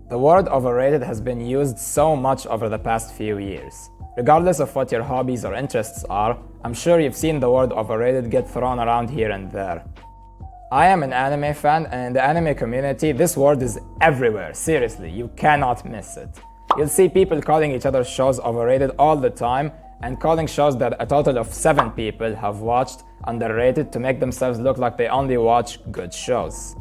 The word overrated has been used so much over the past few years. Regardless of what your hobbies or interests are, I'm sure you've seen the word overrated get thrown around here and there. I am an anime fan, and in the anime community, this word is everywhere. Seriously, you cannot miss it. You'll see people calling each other's shows overrated all the time, and calling shows that a total of 7 people have watched underrated to make themselves look like they only watch good shows.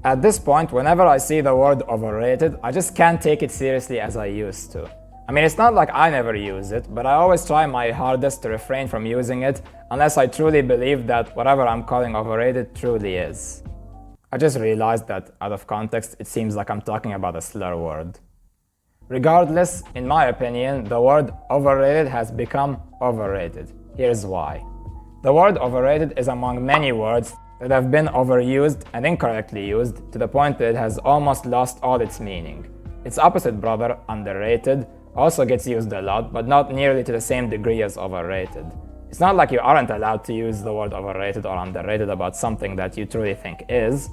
At this point, whenever I see the word overrated, I just can't take it seriously as I used to. I mean, it's not like I never use it, but I always try my hardest to refrain from using it unless I truly believe that whatever I'm calling overrated truly is. I just realized that out of context, it seems like I'm talking about a slur word. Regardless, in my opinion, the word overrated has become overrated. Here's why. The word overrated is among many words that have been overused and incorrectly used to the point that it has almost lost all its meaning. Its opposite brother, underrated, also gets used a lot, but not nearly to the same degree as overrated. It's not like you aren't allowed to use the word overrated or underrated about something that you truly think is,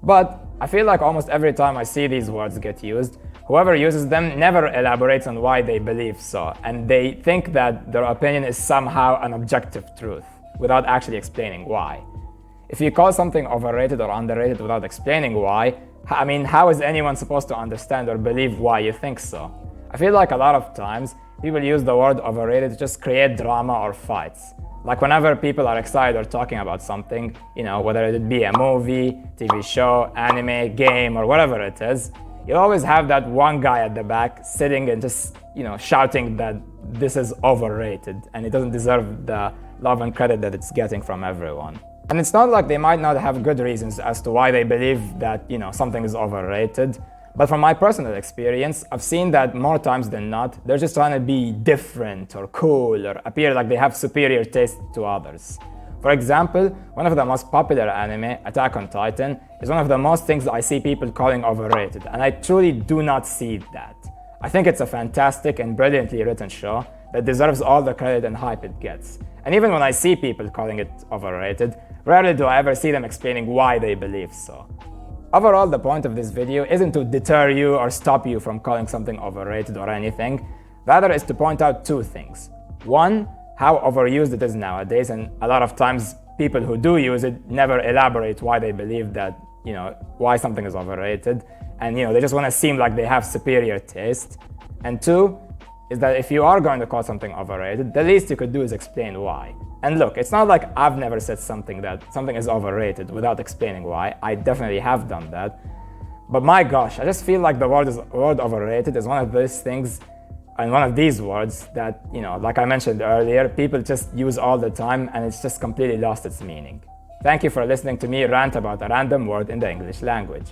but I feel like almost every time I see these words get used, whoever uses them never elaborates on why they believe so, and they think that their opinion is somehow an objective truth, without actually explaining why. If you call something overrated or underrated without explaining why, I mean, how is anyone supposed to understand or believe why you think so? I feel like a lot of times, people use the word overrated to just create drama or fights. Like whenever people are excited or talking about something, whether it be a movie, TV show, anime, game, or whatever it is, you'll always have that one guy at the back sitting and just, shouting that this is overrated and it doesn't deserve the love and credit that it's getting from everyone. And it's not like they might not have good reasons as to why they believe that, something is overrated. But from my personal experience, I've seen that more times than not, they're just trying to be different or cool or appear like they have superior taste to others. For example, one of the most popular anime, Attack on Titan, is one of the most things I see people calling overrated, and I truly do not see that. I think it's a fantastic and brilliantly written show that deserves all the credit and hype it gets. And even when I see people calling it overrated, rarely do I ever see them explaining why they believe so. Overall, the point of this video isn't to deter you or stop you from calling something overrated or anything. Rather, is to point out 2 things. One, how overused it is nowadays, and a lot of times people who do use it never elaborate why they believe that, why something is overrated, and they just want to seem like they have superior taste. And 2, is that if you are going to call something overrated, the least you could do is explain why. And look, it's not like I've never said something is overrated without explaining why. I definitely have done that. But my gosh, I just feel like the word overrated is one of those things and one of these words that, like I mentioned earlier, people just use all the time and it's just completely lost its meaning. Thank you for listening to me rant about a random word in the English language.